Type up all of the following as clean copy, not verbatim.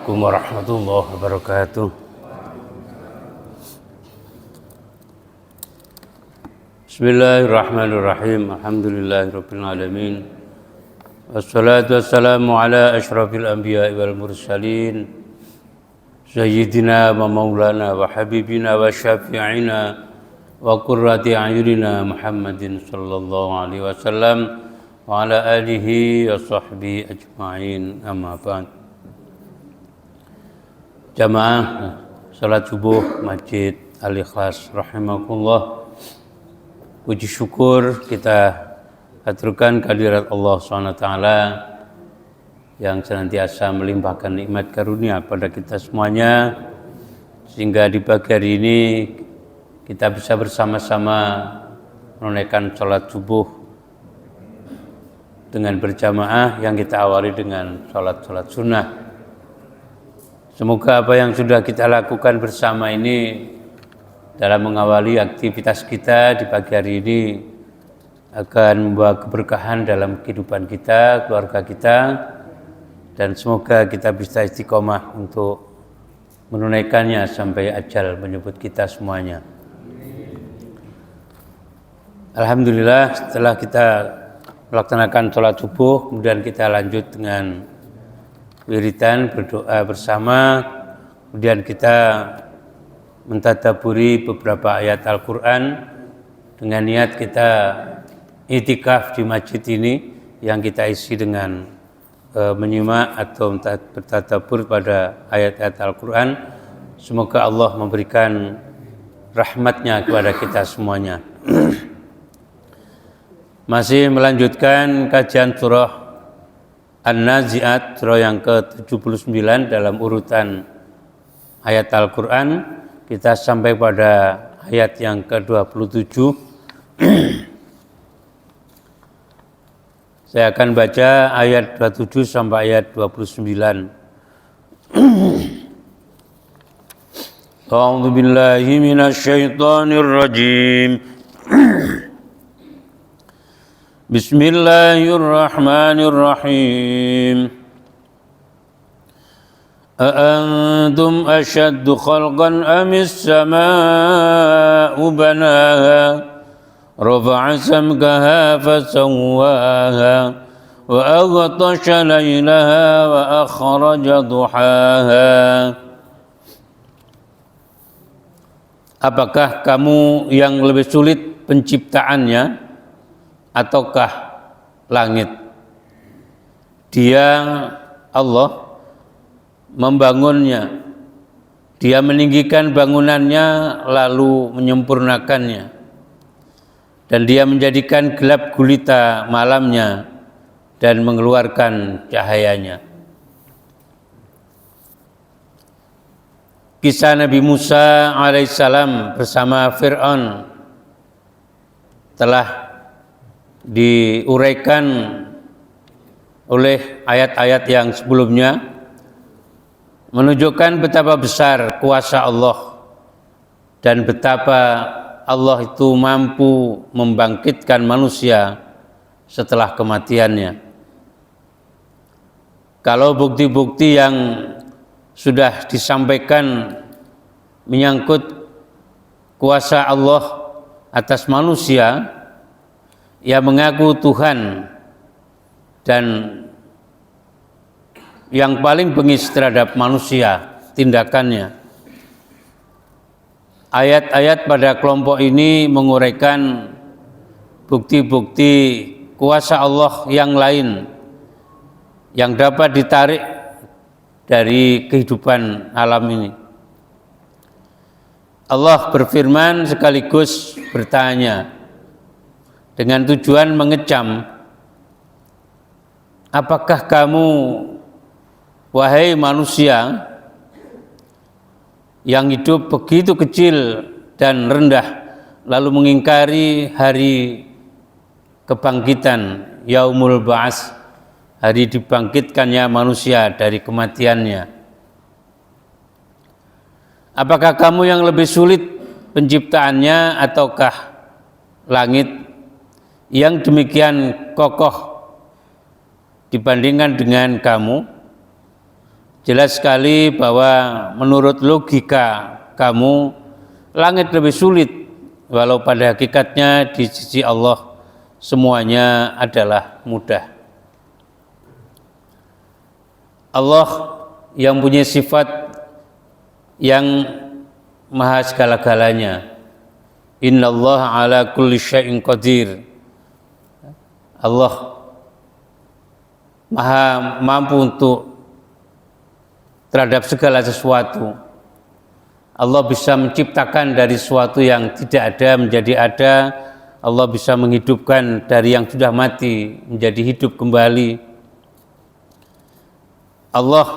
Assalamualaikum warahmatullahi wabarakatuh. Bismillahirrahmanirrahim. Alhamdulillahirabbil alamin. Wassalatu wassalamu ala asyrafil anbiya'i wal mursalin sayyidina wa maulana wa habibina wa syafi'ina wa qurrati a'yunina Muhammadin sallallahu alaihi wasallam wa ala alihi wa sahbihi ajma'in. Amma ba'd. Jamaah salat subuh Masjid Al-Ikhlas rahimakumullah. Puji syukur kita aturkan kehadirat Allah SWT yang senantiasa melimpahkan nikmat karunia pada kita semuanya, sehingga di pagi hari ini kita bisa bersama-sama menunaikan salat subuh dengan berjamaah yang kita awali dengan salat sunnah. Semoga apa yang sudah kita lakukan bersama ini dalam mengawali aktivitas kita di pagi hari ini akan membawa keberkahan dalam kehidupan kita, keluarga kita, dan semoga kita bisa istiqomah untuk menunaikannya sampai ajal menyebut kita semuanya. Alhamdulillah, setelah kita melaksanakan sholat subuh, kemudian kita lanjut dengan wiridan, berdoa bersama, kemudian kita mentadaburi beberapa ayat Al-Quran dengan niat kita itikaf di masjid ini yang kita isi dengan menyimak atau bertadabur pada ayat-ayat Al-Quran. Semoga Allah memberikan rahmatnya kepada kita semuanya. Masih melanjutkan kajian surah An-Nazi'at, surah yang ke-79 dalam urutan ayat Al-Quran. Kita sampai pada ayat yang ke-27. Saya akan baca ayat 27 sampai ayat 29. A'udzu billahi minasyaitonir rajim. Bismillahirrahmanirrahim. أأنتم أشد خلقا أم السماء بناها رفع سمكها فسواها وأغطش ليلها وأخرج ضحاها. Apakah kamu yang lebih sulit penciptaannya ataukah langit? Dia Allah membangunnya, dia meninggikan bangunannya lalu menyempurnakannya, dan dia menjadikan gelap gulita malamnya dan mengeluarkan cahayanya. Kisah Nabi Musa alaihissalam bersama Fir'aun telah diuraikan oleh ayat-ayat yang sebelumnya, menunjukkan betapa besar kuasa Allah dan betapa Allah itu mampu membangkitkan manusia setelah kematiannya. Kalau bukti-bukti yang sudah disampaikan menyangkut kuasa Allah atas manusia yang mengaku Tuhan dan yang paling bengis terhadap manusia tindakannya. Ayat-ayat pada kelompok ini menguraikan bukti-bukti kuasa Allah yang lain yang dapat ditarik dari kehidupan alam ini. Allah berfirman sekaligus bertanya dengan tujuan mengecam, apakah kamu, wahai manusia yang hidup begitu kecil dan rendah, lalu mengingkari hari kebangkitan, Yaumul Ba'ats, hari dibangkitkannya manusia dari kematiannya. Apakah kamu yang lebih sulit penciptaannya ataukah langit yang demikian kokoh dibandingkan dengan kamu? Jelas sekali bahwa menurut logika kamu, langit lebih sulit, walau pada hakikatnya di sisi Allah semuanya adalah mudah. Allah yang punya sifat yang maha segala-galanya. Innallaha ala kulli syai'in qadir. Allah maha mampu untuk terhadap segala sesuatu. Allah bisa menciptakan dari sesuatu yang tidak ada menjadi ada. Allah bisa menghidupkan dari yang sudah mati menjadi hidup kembali. Allah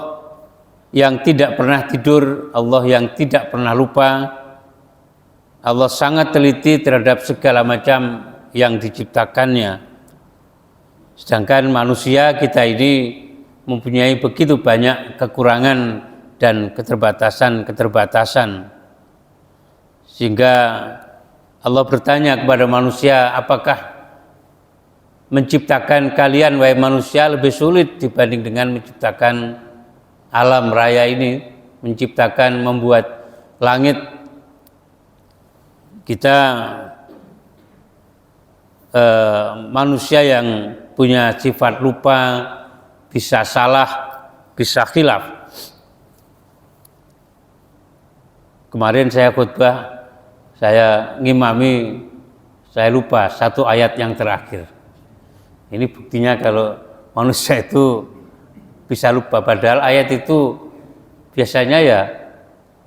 yang tidak pernah tidur, Allah yang tidak pernah lupa. Allah sangat teliti terhadap segala macam yang diciptakannya. Sedangkan manusia kita ini mempunyai begitu banyak kekurangan dan keterbatasan, sehingga Allah bertanya kepada manusia, apakah menciptakan kalian wahai manusia lebih sulit dibanding dengan menciptakan alam raya ini, menciptakan, membuat langit. Kita manusia yang punya sifat lupa, bisa salah, bisa khilaf. Kemarin saya khutbah, saya ngimami, saya lupa satu ayat yang terakhir. Ini buktinya kalau manusia itu bisa lupa, padahal ayat itu biasanya ya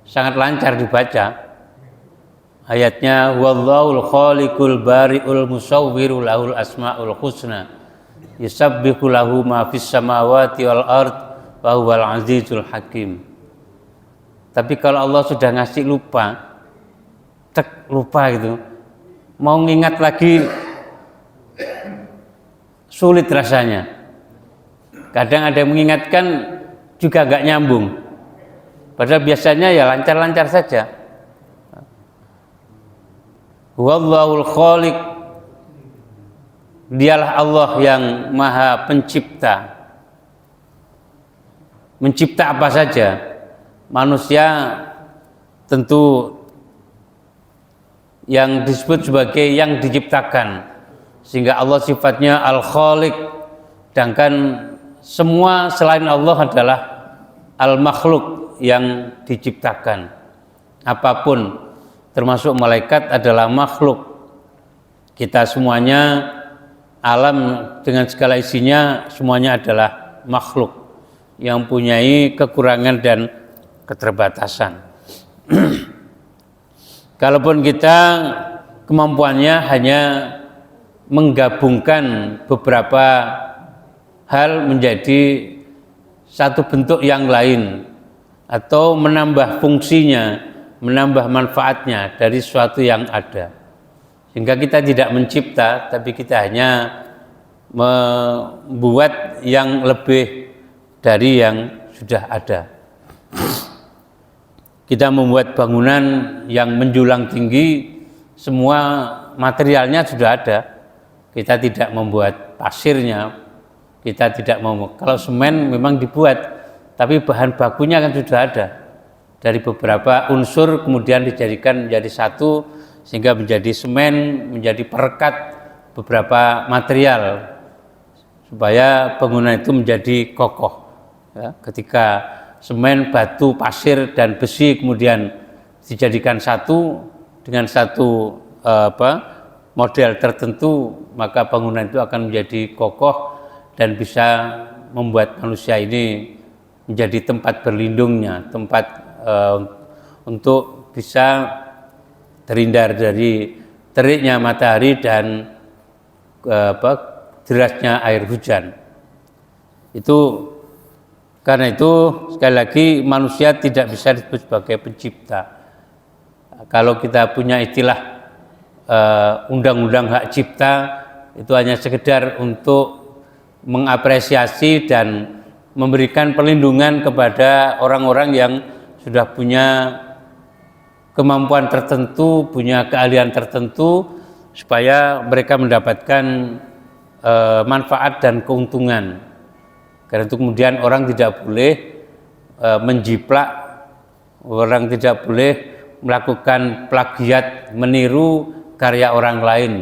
sangat lancar dibaca. Ayatnya, wallahul khaliqul bari'ul musawwiru lahul asma'ul husna yusabbihu lahu ma fis samawati wal ard wa huwal azizul hakim. Tapi kalau Allah sudah ngasih lupa, lupa gitu, mau ngingat lagi sulit rasanya. Kadang ada yang mengingatkan juga gak nyambung, padahal biasanya ya lancar-lancar saja. Wallahul khaliq, dialah Allah yang maha pencipta. Mencipta apa saja. Manusia tentu yang disebut sebagai yang diciptakan, sehingga Allah sifatnya al-khaliq. Sedangkan semua selain Allah adalah al-makhluk, yang diciptakan. Apapun termasuk malaikat adalah makhluk. Kita semuanya, alam dengan segala isinya, semuanya adalah makhluk yang mempunyai kekurangan dan keterbatasan. Kalaupun kita kemampuannya hanya menggabungkan beberapa hal menjadi satu bentuk yang lain, atau menambah fungsinya, menambah manfaatnya dari sesuatu yang ada, sehingga kita tidak mencipta, tapi kita hanya membuat yang lebih dari yang sudah ada. Kita membuat bangunan yang menjulang tinggi, semua materialnya sudah ada. Kita tidak membuat pasirnya, kita tidak mau. Kalau semen memang dibuat, tapi bahan bakunya kan sudah ada. Dari beberapa unsur kemudian dijadikan menjadi satu, sehingga menjadi semen, menjadi perekat beberapa material, supaya bangunan itu menjadi kokoh. Ya, ketika semen, batu, pasir, dan besi kemudian dijadikan satu dengan satu model tertentu, maka bangunan itu akan menjadi kokoh dan bisa membuat manusia ini menjadi tempat berlindungnya, tempat untuk bisa terhindar dari teriknya matahari dan derasnya air hujan. Karena itu sekali lagi manusia tidak bisa disebut sebagai pencipta. Kalau kita punya istilah undang-undang hak cipta, itu hanya sekedar untuk mengapresiasi dan memberikan perlindungan kepada orang-orang yang sudah punya kemampuan tertentu, punya keahlian tertentu, supaya mereka mendapatkan manfaat dan keuntungan. Karena itu kemudian orang tidak boleh menjiplak, orang tidak boleh melakukan plagiat, meniru karya orang lain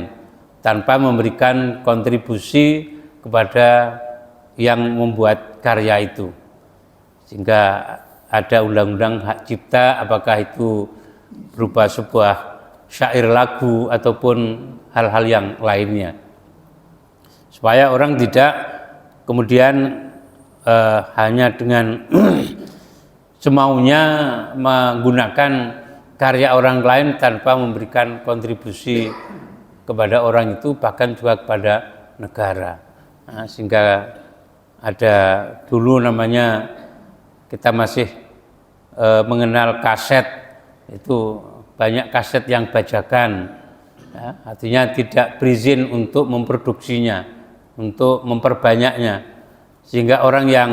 tanpa memberikan kontribusi kepada yang membuat karya itu. Sehingga ada undang-undang hak cipta, apakah itu berupa sebuah syair lagu ataupun hal-hal yang lainnya. Supaya orang tidak kemudian hanya dengan semaunya menggunakan karya orang lain tanpa memberikan kontribusi kepada orang itu, bahkan juga kepada negara. Nah, sehingga ada dulu namanya, kita masih mengenal kaset, itu banyak kaset yang bajakan, ya, artinya tidak berizin untuk memproduksinya, untuk memperbanyaknya, sehingga orang yang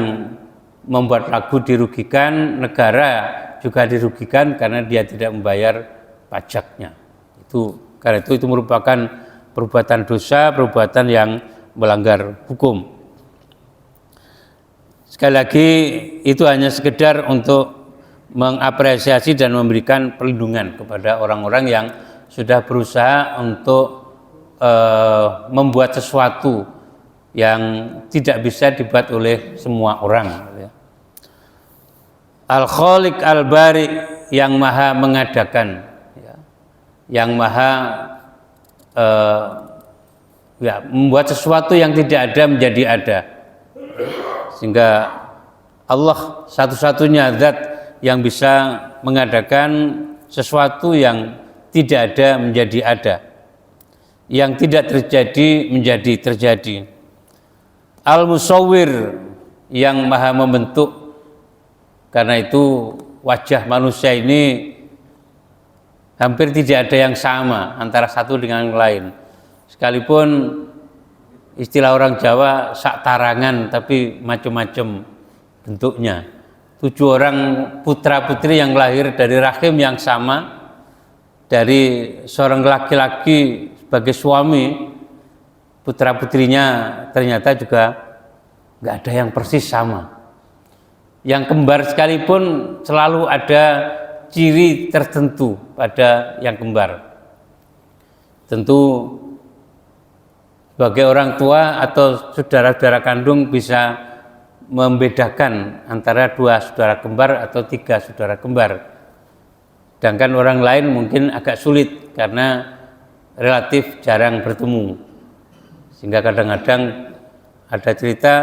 membuat lagu dirugikan, negara juga dirugikan karena dia tidak membayar pajaknya. Karena itu merupakan perbuatan dosa, perbuatan yang melanggar hukum. Sekali lagi, itu hanya sekedar untuk mengapresiasi dan memberikan perlindungan kepada orang-orang yang sudah berusaha untuk membuat sesuatu yang tidak bisa dibuat oleh semua orang. Al-Khaliq Al-Bari, yang maha mengadakan, yang maha membuat sesuatu yang tidak ada menjadi ada. Sehingga Allah satu-satunya zat yang bisa mengadakan sesuatu yang tidak ada menjadi ada, yang tidak terjadi menjadi terjadi. Al-Musawwir, yang maha membentuk. Karena itu wajah manusia ini hampir tidak ada yang sama antara satu dengan yang lain. Sekalipun istilah orang Jawa sak tarangan, tapi macam-macam bentuknya. 7 orang putra putri yang lahir dari rahim yang sama, dari seorang laki-laki sebagai suami, putra putrinya ternyata juga nggak ada yang persis sama. Yang kembar sekalipun selalu ada ciri tertentu pada yang kembar. Tentu sebagai orang tua atau saudara-saudara kandung bisa membedakan antara 2 saudara kembar atau 3 saudara kembar. Sedangkan orang lain mungkin agak sulit karena relatif jarang bertemu. Sehingga kadang-kadang ada cerita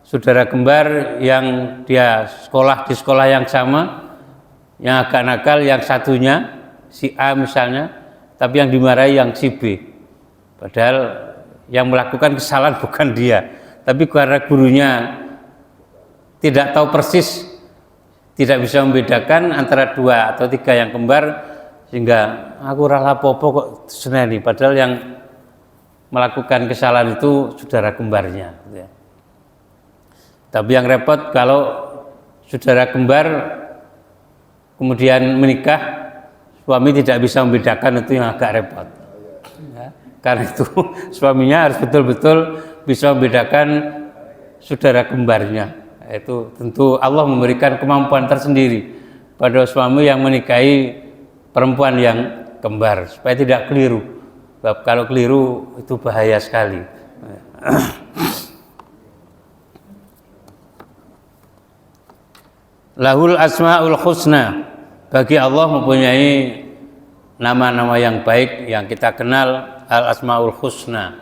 saudara kembar yang dia sekolah di sekolah yang sama, yang agak nakal yang satunya, si A misalnya, tapi yang dimarahi yang si B. Padahal yang melakukan kesalahan bukan dia, tapi karena gurunya tidak tahu persis, tidak bisa membedakan antara 2 atau 3 yang kembar, sehingga aku rala popo kok seneni, padahal yang melakukan kesalahan itu saudara kembarnya. Tapi yang repot kalau saudara kembar kemudian menikah, suami tidak bisa membedakan, itu yang agak repot. Ya, karena itu suaminya harus betul-betul bisa membedakan saudara kembarnya. Itu tentu Allah memberikan kemampuan tersendiri pada suami yang menikahi perempuan yang kembar supaya tidak keliru. Sebab kalau keliru itu bahaya sekali. Lahul asmaul husna, bagi Allah mempunyai nama-nama yang baik yang kita kenal, al asmaul husna,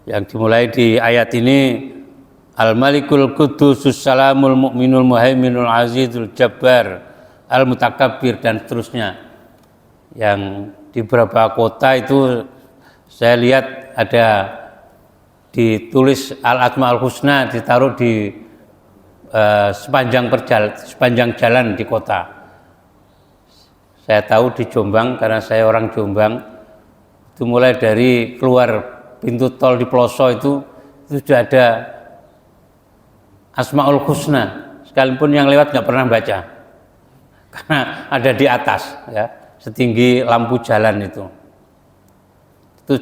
yang dimulai di ayat ini, al malikul qudusus salamul mu'minul muhaiminul azizul jabbar al mutakabbir, dan seterusnya. Yang di beberapa kota itu saya lihat ada ditulis al asmaul husna, ditaruh di sepanjang jalan di kota. Saya tahu di Jombang karena saya orang Jombang, itu mulai dari keluar pintu tol di Ploso itu sudah ada Asmaul Husna, sekalipun yang lewat nggak pernah baca karena ada di atas, ya, setinggi lampu jalan itu. Itu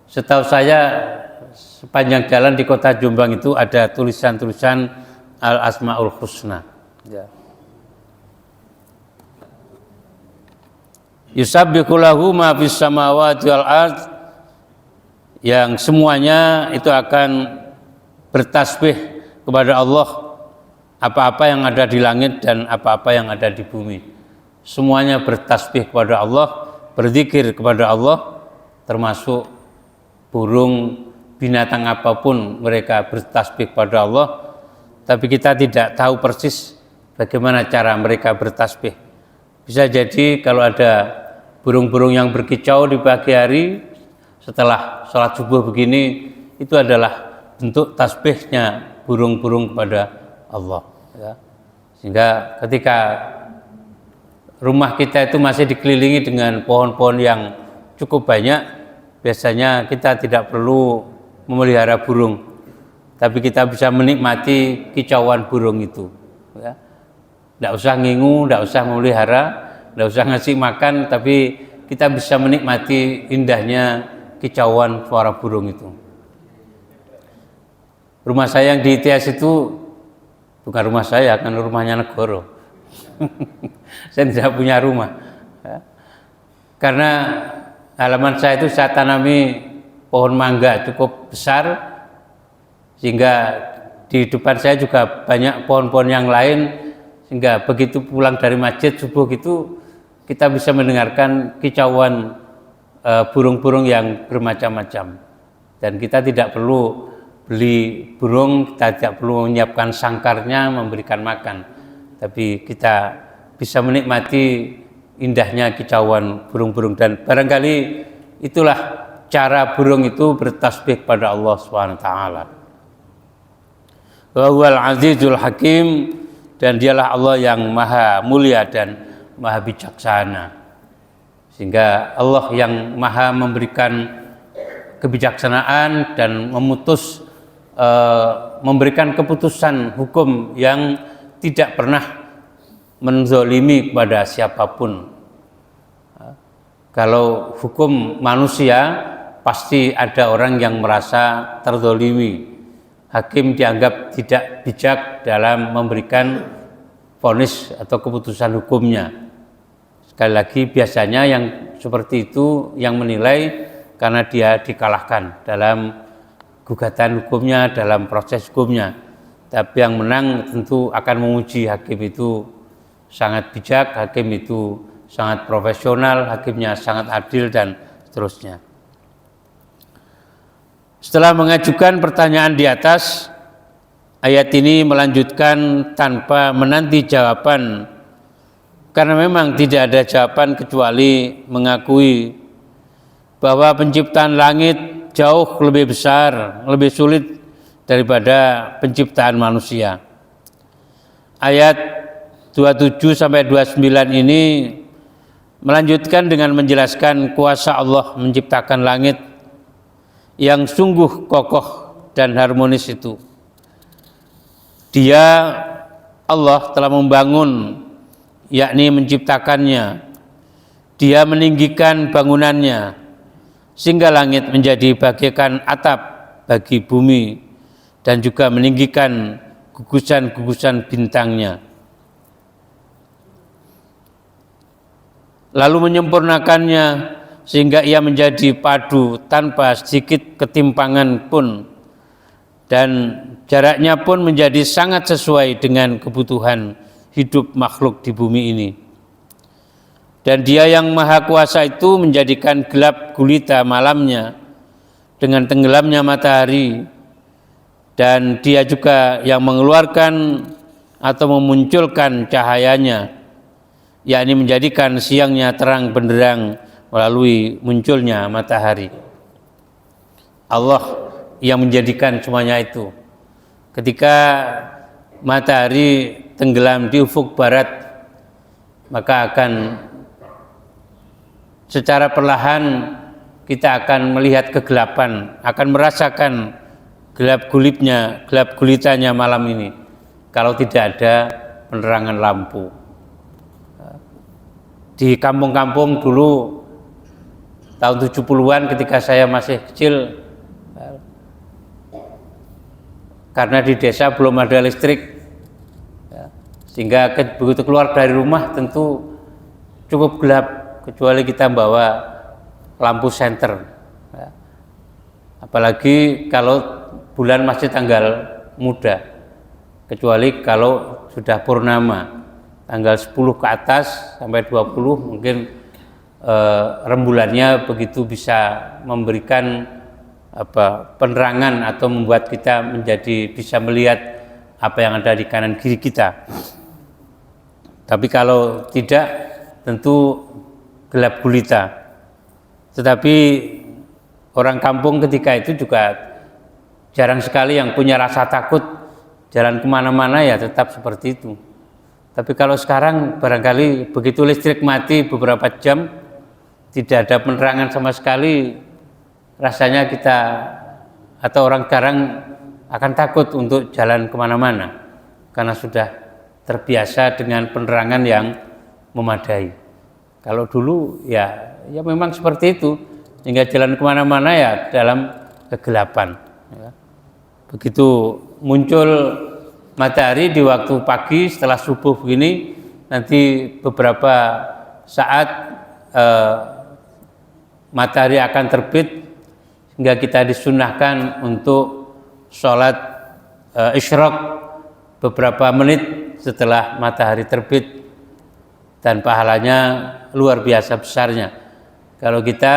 setahu saya sepanjang jalan di kota Jombang itu ada tulisan-tulisan al-asmaul husna. Ya. Yusabbihu lahu ma fis samawati wal ard, yang semuanya itu akan bertasbih kepada Allah, apa-apa yang ada di langit dan apa-apa yang ada di bumi. Semuanya bertasbih kepada Allah, berzikir kepada Allah, termasuk burung, binatang apapun mereka bertasbih kepada Allah. Tapi kita tidak tahu persis bagaimana cara mereka bertasbih. Bisa jadi kalau ada burung-burung yang berkicau di pagi hari setelah sholat subuh begini, itu adalah bentuk tasbihnya burung-burung kepada Allah. Ya. Sehingga ketika rumah kita itu masih dikelilingi dengan pohon-pohon yang cukup banyak, biasanya kita tidak perlu memelihara burung, tapi kita bisa menikmati kicauan burung itu. Ya. Tidak usah ngingu, tidak usah memelihara, tidak usah ngasih makan, tapi kita bisa menikmati indahnya kicauan suara burung itu. Rumah saya yang di ITS itu bukan rumah saya, kan rumahnya negara. Saya tidak punya rumah. Ya. Karena halaman saya itu saya tanami pohon mangga cukup besar, sehingga di depan saya juga banyak pohon-pohon yang lain, sehingga begitu pulang dari masjid subuh gitu kita bisa mendengarkan kicauan burung-burung yang bermacam-macam. Dan kita tidak perlu beli burung, kita tidak perlu menyiapkan sangkarnya, memberikan makan, tapi kita bisa menikmati indahnya kicauan burung-burung. Dan barangkali itulah cara burung itu bertasbih kepada Allah SWT. Wa huwal azizul hakim, dan dialah Allah yang maha mulia dan maha bijaksana. Sehingga Allah yang maha memberikan kebijaksanaan dan memberikan keputusan hukum yang tidak pernah menzolimi kepada siapapun. Kalau hukum manusia pasti ada orang yang merasa terzolimi. Hakim dianggap tidak bijak dalam memberikan vonis atau keputusan hukumnya. Sekali lagi, biasanya yang seperti itu yang menilai karena dia dikalahkan dalam gugatan hukumnya, dalam proses hukumnya. Tapi yang menang tentu akan menguji hakim itu sangat bijak, hakim itu sangat profesional, hakimnya sangat adil, dan seterusnya. Setelah mengajukan pertanyaan di atas, ayat ini melanjutkan tanpa menanti jawaban, karena memang tidak ada jawaban kecuali mengakui bahwa penciptaan langit jauh lebih besar, lebih sulit daripada penciptaan manusia. Ayat 27 sampai 29 ini melanjutkan dengan menjelaskan kuasa Allah menciptakan langit yang sungguh kokoh dan harmonis itu. Dia, Allah, telah membangun, yakni menciptakannya. Dia meninggikan bangunannya sehingga langit menjadi bagaikan atap bagi bumi, dan juga meninggikan gugusan-gugusan bintangnya. Lalu menyempurnakannya sehingga ia menjadi padu tanpa sedikit ketimpangan pun, dan jaraknya pun menjadi sangat sesuai dengan kebutuhan hidup makhluk di bumi ini. Dan Dia yang Maha Kuasa itu menjadikan gelap gulita malamnya dengan tenggelamnya matahari, dan Dia juga yang mengeluarkan atau memunculkan cahayanya, yakni menjadikan siangnya terang benderang melalui munculnya matahari. Allah yang menjadikan semuanya itu. Ketika matahari tenggelam di ufuk barat, maka akan secara perlahan kita akan melihat kegelapan, akan merasakan gelap gulitanya malam ini kalau tidak ada penerangan lampu. Di kampung-kampung dulu tahun 70-an ketika saya masih kecil, karena di desa belum ada listrik, Ya. Sehingga begitu keluar dari rumah tentu cukup gelap kecuali kita bawa lampu senter. Ya. Apalagi kalau bulan masih tanggal muda, kecuali kalau sudah purnama tanggal 10 ke atas sampai 20 mungkin rembulannya begitu bisa memberikan penerangan atau membuat kita menjadi bisa melihat apa yang ada di kanan kiri kita. Tapi kalau tidak tentu gelap gulita. Tetapi orang kampung ketika itu juga jarang sekali yang punya rasa takut jalan kemana-mana, ya tetap seperti itu. Tapi kalau sekarang barangkali begitu listrik mati beberapa jam, tidak ada penerangan sama sekali, rasanya kita atau orang jarang akan takut untuk jalan kemana-mana karena sudah terbiasa dengan penerangan yang memadai. Kalau dulu ya memang seperti itu, sehingga jalan kemana-mana ya dalam kegelapan. Ya. Begitu muncul matahari di waktu pagi setelah subuh begini, nanti beberapa saat matahari akan terbit hingga kita disunahkan untuk sholat isyraq beberapa menit setelah matahari terbit, dan pahalanya luar biasa besarnya. Kalau kita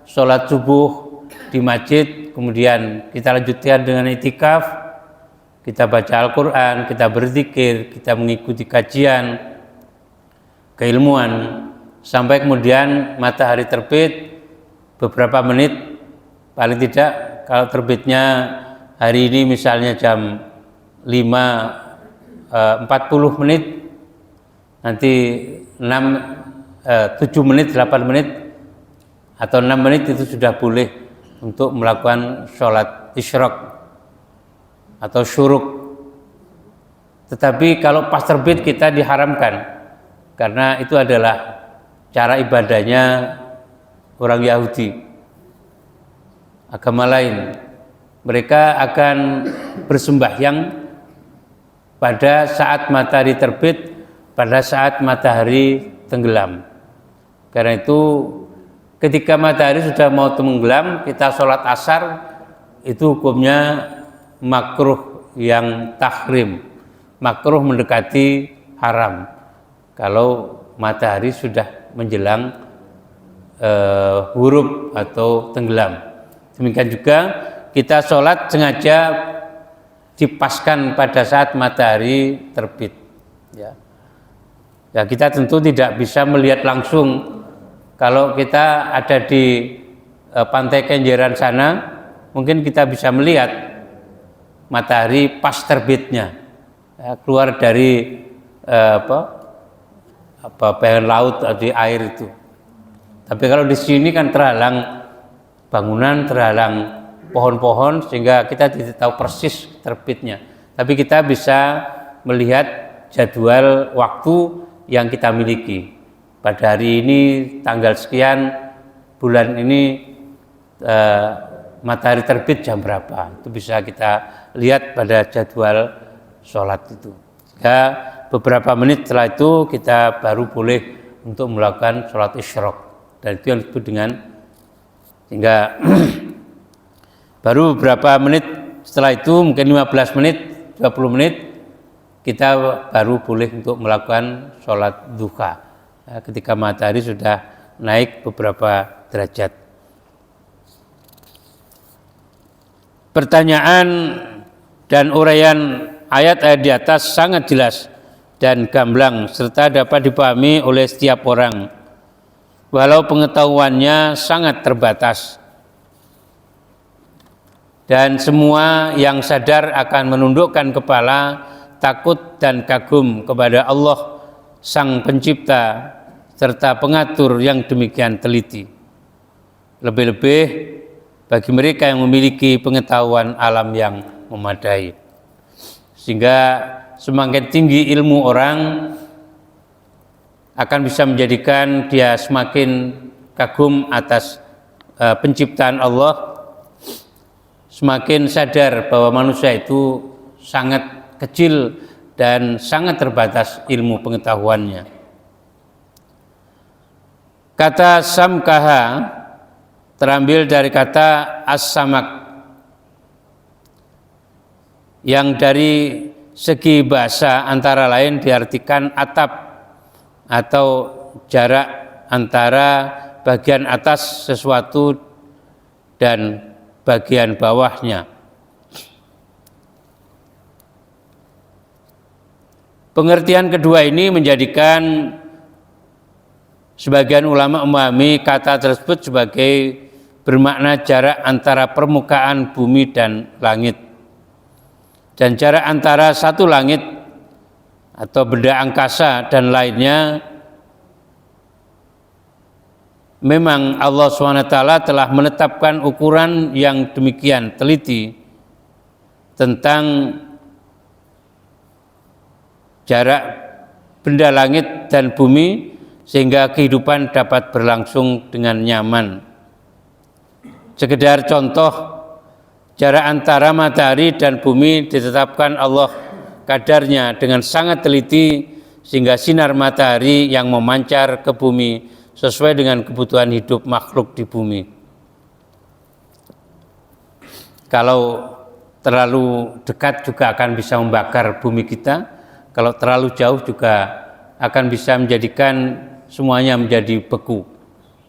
sholat subuh di masjid, kemudian kita lanjutkan dengan itikaf, kita baca Al-Quran, kita berzikir, kita mengikuti kajian keilmuan sampai kemudian matahari terbit beberapa menit, paling tidak kalau terbitnya hari ini misalnya jam 5.40 menit, nanti 7 menit, 8 menit atau 6 menit itu sudah boleh untuk melakukan sholat isyraq atau syuruk. Tetapi kalau pas terbit kita diharamkan, karena itu adalah cara ibadahnya orang Yahudi, agama lain. Mereka akan bersembahyang pada saat matahari terbit, pada saat matahari tenggelam. Karena itu ketika matahari sudah mau tenggelam, kita sholat asar, itu hukumnya makruh yang tahrim, makruh mendekati haram kalau matahari sudah menjelang huruf atau tenggelam. Demikian juga kita sholat sengaja dipaskan pada saat matahari terbit. Ya, kita tentu tidak bisa melihat langsung. Kalau kita ada di pantai Kenjeran sana, mungkin kita bisa melihat matahari pas terbitnya, ya, keluar dari bayangan laut di air itu. Tapi kalau di sini kan terhalang bangunan, terhalang pohon-pohon, sehingga kita tidak tahu persis terbitnya. Tapi kita bisa melihat jadwal waktu yang kita miliki. Pada hari ini tanggal sekian, bulan ini matahari terbit jam berapa. Itu bisa kita lihat pada jadwal sholat itu. Sehingga beberapa menit setelah itu kita baru boleh untuk melakukan sholat isyraq. Dan itu yang disebut dengan, sehingga baru beberapa menit setelah itu, mungkin 15 menit, 20 menit, kita baru boleh untuk melakukan sholat duha, ya, ketika matahari sudah naik beberapa derajat. Pertanyaan dan uraian ayat-ayat di atas sangat jelas dan gamblang serta dapat dipahami oleh setiap orang, walau pengetahuannya sangat terbatas. Dan semua yang sadar akan menundukkan kepala, takut dan kagum kepada Allah Sang Pencipta serta Pengatur yang demikian teliti. Lebih-lebih bagi mereka yang memiliki pengetahuan alam yang memadai. Sehingga semakin tinggi ilmu orang akan bisa menjadikan dia semakin kagum atas penciptaan Allah, semakin sadar bahwa manusia itu sangat kecil dan sangat terbatas ilmu pengetahuannya. Kata samkaha terambil dari kata as-samak, yang dari segi bahasa antara lain diartikan atap atau jarak antara bagian atas sesuatu dan bagian bawahnya. Pengertian kedua ini menjadikan sebagian ulama memahami kata tersebut sebagai bermakna jarak antara permukaan bumi dan langit, dan jarak antara satu langit atau benda angkasa dan lainnya. Memang Allah SWT telah menetapkan ukuran yang demikian teliti tentang jarak benda langit dan bumi, sehingga kehidupan dapat berlangsung dengan nyaman. Sekedar contoh, jarak antara matahari dan bumi ditetapkan Allah kadarnya dengan sangat teliti, sehingga sinar matahari yang memancar ke bumi sesuai dengan kebutuhan hidup makhluk di bumi. Kalau terlalu dekat juga akan bisa membakar bumi kita, kalau terlalu jauh juga akan bisa menjadikan semuanya menjadi beku.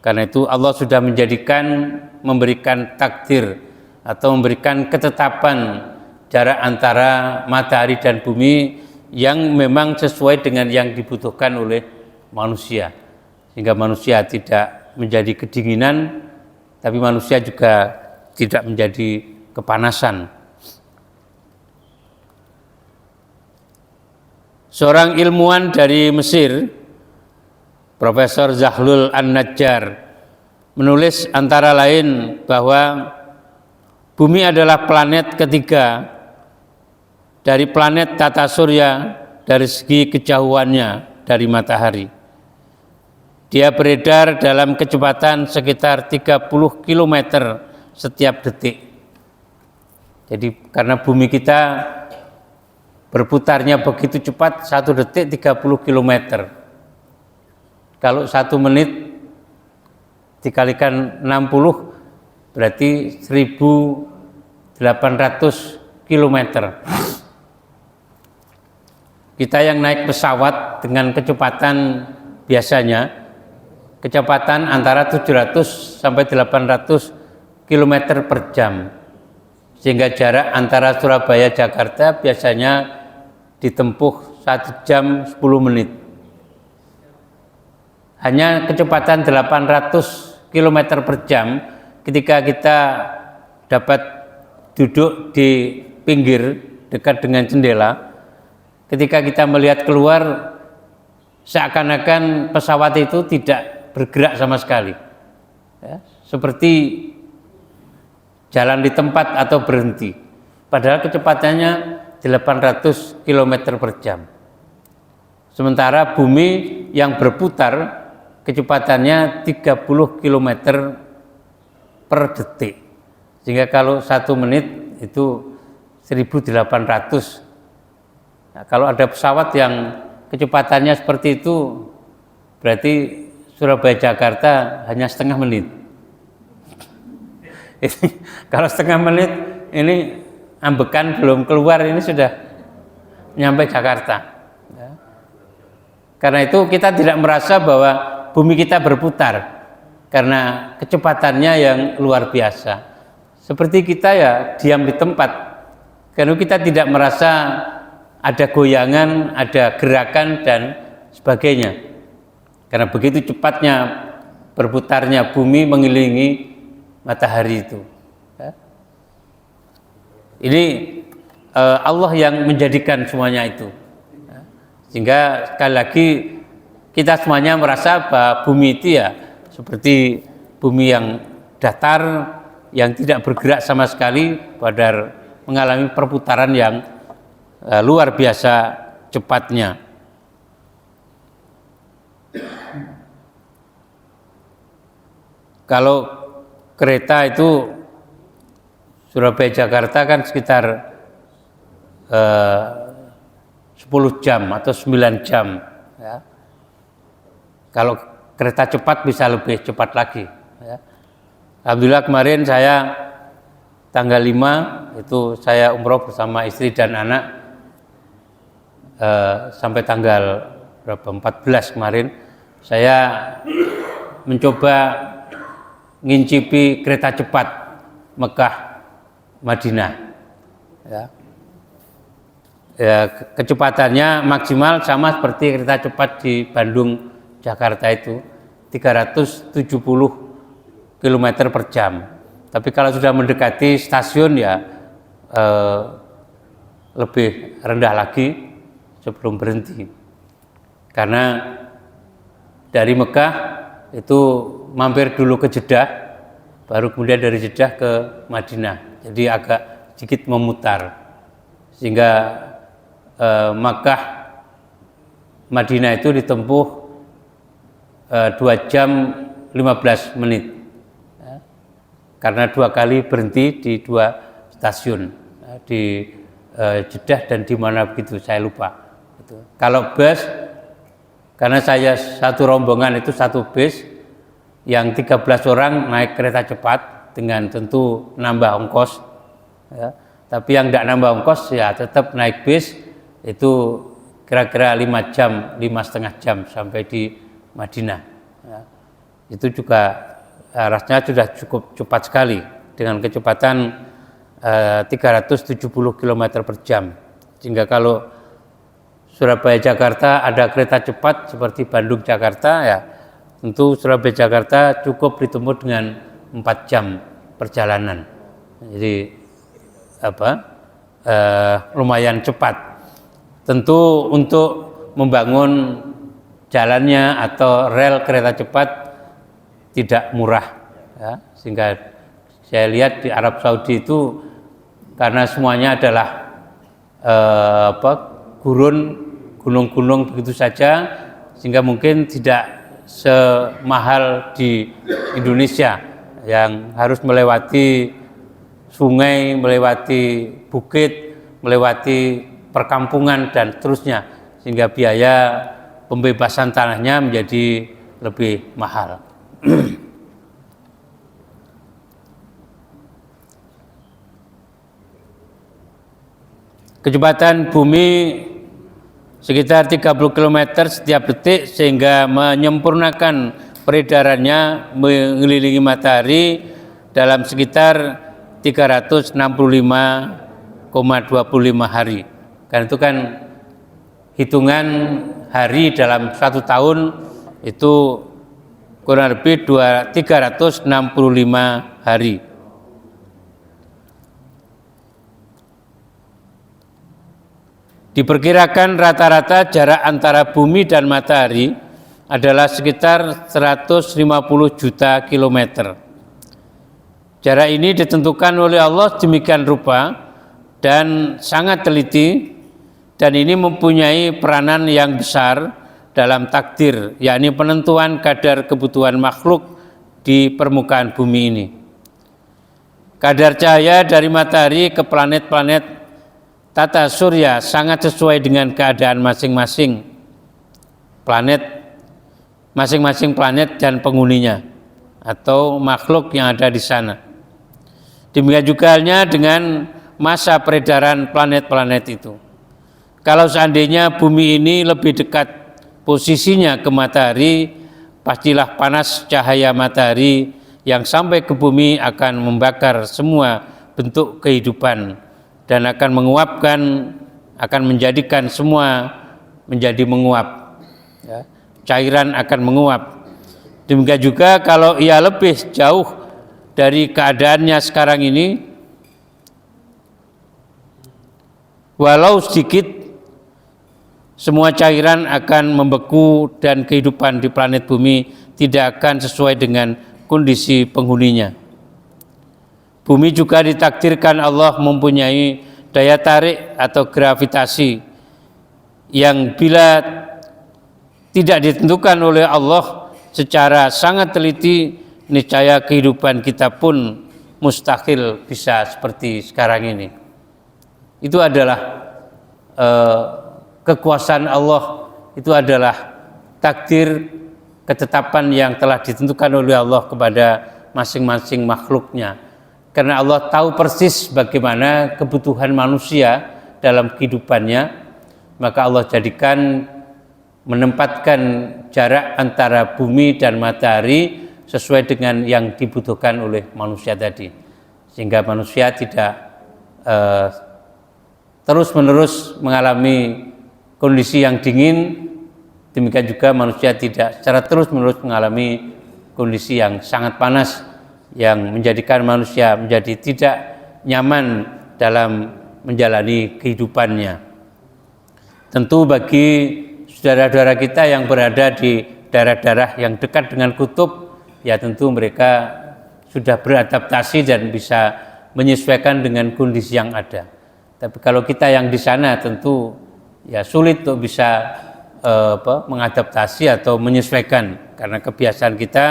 Karena itu Allah sudah memberikan takdir atau memberikan ketetapan jarak antara matahari dan bumi yang memang sesuai dengan yang dibutuhkan oleh manusia, sehingga manusia tidak menjadi kedinginan, tapi manusia juga tidak menjadi kepanasan. Seorang ilmuwan dari Mesir, Profesor Zahlul An-Najjar, menulis antara lain bahwa bumi adalah planet ketiga dari planet tata surya dari segi kejauhannya dari matahari. Dia beredar dalam kecepatan sekitar 30 km setiap detik. Jadi karena bumi kita berputarnya begitu cepat, 1 detik 30 km. Kalau 1 menit dikalikan 60 berarti 1800 km. Kita yang naik pesawat dengan kecepatan biasanya, kecepatan antara 700 sampai 800 km per jam, sehingga jarak antara Surabaya Jakarta biasanya ditempuh 1 jam 10 menit. Hanya kecepatan 800 km per jam, ketika kita dapat duduk di pinggir dekat dengan jendela, ketika kita melihat keluar, seakan-akan pesawat itu tidak bergerak sama sekali, ya, seperti jalan di tempat atau berhenti, padahal kecepatannya 800 km per jam. Sementara bumi yang berputar kecepatannya 30 km per detik, sehingga kalau 1 menit itu 1800. Nah, kalau ada pesawat yang kecepatannya seperti itu, berarti Surabaya Jakarta hanya setengah menit. Kalau setengah menit ini ambekan belum keluar, ini sudah nyampe Jakarta. Karena itu kita tidak merasa bahwa bumi kita berputar karena kecepatannya yang luar biasa. Seperti kita ya diam di tempat, karena kita tidak merasa ada goyangan, ada gerakan dan sebagainya. Karena begitu cepatnya berputarnya bumi mengelilingi matahari itu. Ini Allah yang menjadikan semuanya itu. Sehingga sekali lagi kita semuanya merasa bahwa bumi itu ya seperti bumi yang datar, yang tidak bergerak sama sekali, padahal mengalami perputaran yang luar biasa cepatnya. Kalau kereta itu Surabaya Jakarta kan sekitar 10 10 jam atau 9 jam. Ya. Kalau kereta cepat bisa lebih cepat lagi. Ya. Alhamdulillah kemarin saya tanggal 5 itu saya umroh bersama istri dan anak sampai tanggal berapa 14 kemarin saya mencoba ngincipi kereta cepat Mekah Madinah. Ya. Ya, kecepatannya maksimal sama seperti kereta cepat di Bandung Jakarta itu 370 km per jam. Tapi kalau sudah mendekati stasiun ya lebih rendah lagi sebelum berhenti. Karena dari Mekah itu mampir dulu ke Jeddah, baru kemudian dari Jeddah ke Madinah. Jadi agak sedikit memutar. Sehingga Makkah Madinah itu ditempuh 2 jam 15 menit. Ya. Karena 2 kali berhenti di 2 stasiun, ya, di Jeddah dan di mana begitu saya lupa. Gitu. Kalau bus, karena saya satu rombongan itu satu bus yang 13 orang naik kereta cepat dengan tentu nambah ongkos. Ya. Tapi yang tidak nambah ongkos ya tetap naik bis itu kira-kira 5 jam, 5,5 jam sampai di Madinah. Ya. Itu juga rasanya sudah cukup cepat sekali dengan kecepatan 370 km per jam. Sehingga kalau Surabaya Jakarta ada kereta cepat seperti Bandung Jakarta ya tentu Surabaya Jakarta cukup ditempuh dengan 4 jam perjalanan. Jadi lumayan cepat. Tentu untuk membangun jalannya atau rel kereta cepat tidak murah, ya. Sehingga saya lihat di Arab Saudi itu karena semuanya adalah gunung-gunung begitu saja, sehingga mungkin tidak semahal di Indonesia yang harus melewati sungai, melewati bukit, melewati perkampungan dan seterusnya, sehingga biaya pembebasan tanahnya menjadi lebih mahal. Kecepatan bumi sekitar 30 km setiap detik sehingga menyempurnakan peredarannya mengelilingi matahari dalam sekitar 365,25 hari. Karena itu kan hitungan hari dalam 1 tahun itu kurang lebih 365 hari. Diperkirakan rata-rata jarak antara bumi dan matahari adalah sekitar 150 juta kilometer. Jarak ini ditentukan oleh Allah demikian rupa dan sangat teliti, dan ini mempunyai peranan yang besar dalam takdir, yakni penentuan kadar kebutuhan makhluk di permukaan bumi ini. Kadar cahaya dari matahari ke planet-planet tata surya sangat sesuai dengan keadaan masing-masing planet dan penghuninya atau makhluk yang ada di sana. Demikian juga halnya dengan masa peredaran planet-planet itu. Kalau seandainya bumi ini lebih dekat posisinya ke matahari, pastilah panas cahaya matahari yang sampai ke bumi akan membakar semua bentuk kehidupan dan akan menjadikan semua menjadi menguap. Ya, cairan akan menguap. Demikian juga kalau ia lebih jauh dari keadaannya sekarang ini, walau sedikit, semua cairan akan membeku dan kehidupan di planet bumi tidak akan sesuai dengan kondisi penghuninya. Bumi juga ditakdirkan Allah mempunyai daya tarik atau gravitasi yang bila tidak ditentukan oleh Allah secara sangat teliti, niscaya kehidupan kita pun mustahil bisa seperti sekarang ini. Itu adalah kekuasaan Allah itu adalah takdir, ketetapan yang telah ditentukan oleh Allah kepada masing-masing makhluknya. Karena Allah tahu persis bagaimana kebutuhan manusia dalam kehidupannya, maka Allah jadikan menempatkan jarak antara bumi dan matahari sesuai dengan yang dibutuhkan oleh manusia tadi, sehingga manusia tidak terus-menerus mengalami kondisi yang dingin. Demikian juga manusia tidak secara terus-menerus mengalami kondisi yang sangat panas, yang menjadikan manusia menjadi tidak nyaman dalam menjalani kehidupannya. Tentu bagi saudara-saudara kita yang berada di daerah-daerah yang dekat dengan kutub, ya tentu mereka sudah beradaptasi dan bisa menyesuaikan dengan kondisi yang ada. Tapi kalau kita yang di sana tentu ya sulit untuk bisa mengadaptasi atau menyesuaikan, karena kebiasaan kita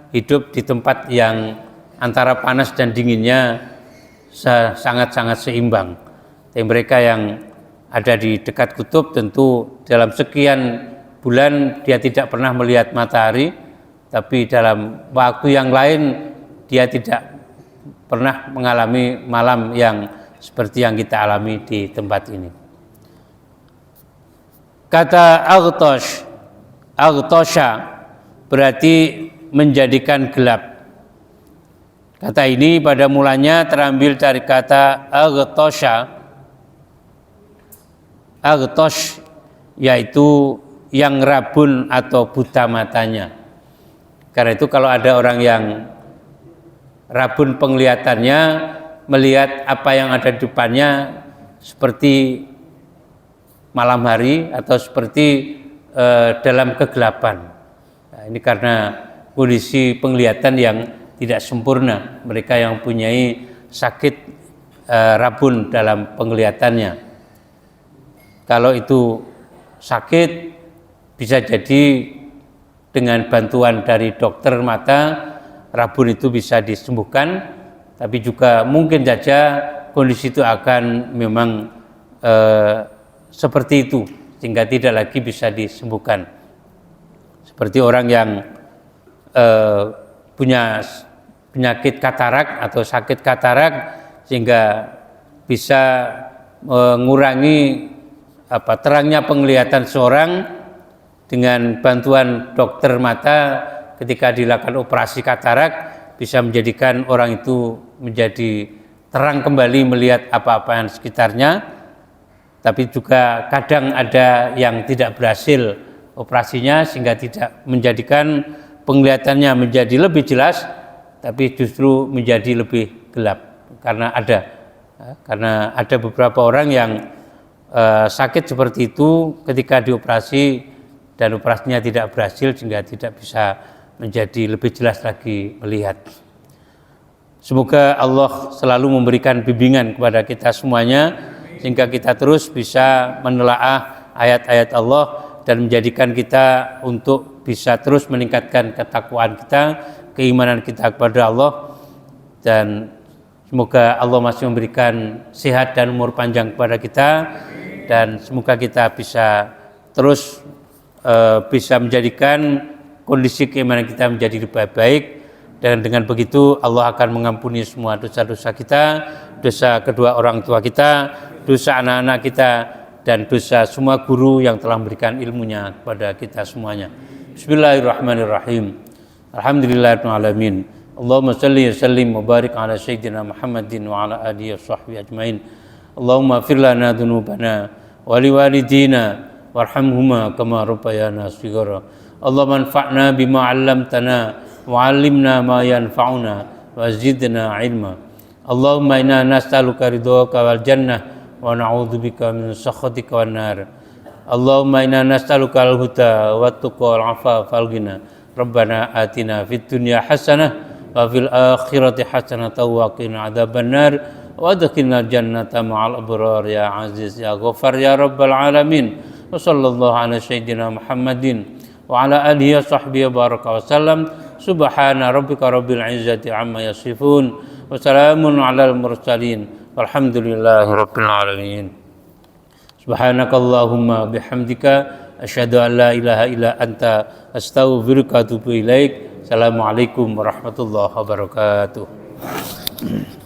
hidup di tempat yang antara panas dan dinginnya sangat-sangat seimbang. Dan mereka yang ada di dekat kutub tentu dalam sekian bulan dia tidak pernah melihat matahari, tapi dalam waktu yang lain dia tidak pernah mengalami malam yang seperti yang kita alami di tempat ini. Kata aghtosha berarti menjadikan gelap. Kata ini pada mulanya terambil dari kata aghtosha. Aghtosh yaitu yang rabun atau buta matanya. Karena itu kalau ada orang yang rabun penglihatannya, melihat apa yang ada di depannya seperti malam hari atau seperti dalam kegelapan. Nah, ini karena kondisi penglihatan yang tidak sempurna. Mereka yang mempunyai sakit rabun dalam penglihatannya. Kalau itu sakit, bisa jadi dengan bantuan dari dokter mata rabun itu bisa disembuhkan, tapi juga mungkin saja kondisi itu akan memang seperti itu sehingga tidak lagi bisa disembuhkan. Seperti orang yang punya penyakit katarak atau sakit katarak sehingga bisa mengurangi terangnya penglihatan seorang dengan bantuan dokter mata ketika dilakukan operasi katarak, bisa menjadikan orang itu menjadi terang kembali melihat apa-apa yang sekitarnya. Tapi juga kadang ada yang tidak berhasil operasinya sehingga tidak menjadikan penglihatannya menjadi lebih jelas, tapi justru menjadi lebih gelap. Karena ada beberapa orang yang sakit seperti itu ketika dioperasi dan operasinya tidak berhasil sehingga tidak bisa menjadi lebih jelas lagi melihat. Semoga Allah selalu memberikan bimbingan kepada kita semuanya sehingga kita terus bisa menelaah ayat-ayat Allah dan menjadikan kita untuk bisa terus meningkatkan ketakwaan kita, keimanan kita kepada Allah, dan semoga Allah masih memberikan sehat dan umur panjang kepada kita, dan semoga kita bisa terus bisa menjadikan kondisi keimanan kita menjadi lebih baik, dan dengan begitu Allah akan mengampuni semua dosa-dosa kita, dosa kedua orang tua kita, dosa anak-anak kita, dan dosa semua guru yang telah memberikan ilmunya kepada kita semuanya. Bismillahirrahmanirrahim. Alhamdulillahirabbil alamin. Allahumma shalli wa sallim wa barik ala sayyidina Muhammadin wa ala alihi wa sahbihi ajmain. Allahumma ighfir lana dhunubana wa liwalidina warhamhuma kama rabbayana shighara. Allahumma anfa'na bima 'allamtana wa 'allimna ma yanfa'una wa zidna 'ilma. Allahumma inna nas'aluka ridhaka wal jannah wa na'udzubika min sakhatika wan nar. Allahumma inna nas'aluka al-huda wat tuqa wal 'afafa wal ghina. Rabbana atina fid dunya hasanah wa fil akhirati hasanah wa qina adzabannar wa adkhilna jannata ma'al abrar ya aziz ya ghafar ya rabbal alamin. Wa sallallahu ala sayyidina Muhammadin wa ala alihi wa sahbihi baraka wa sallam. Subhana rabbika rabbil izzati amma yasifun wa salamun alal mursalin walhamdulillahi rabbil alamin. Subhanakallahumma bihamdika asyhadu an la ilaha illa anta astaghfiruka wa atubu ilaik. Assalamualaikum warahmatullahi wabarakatuh.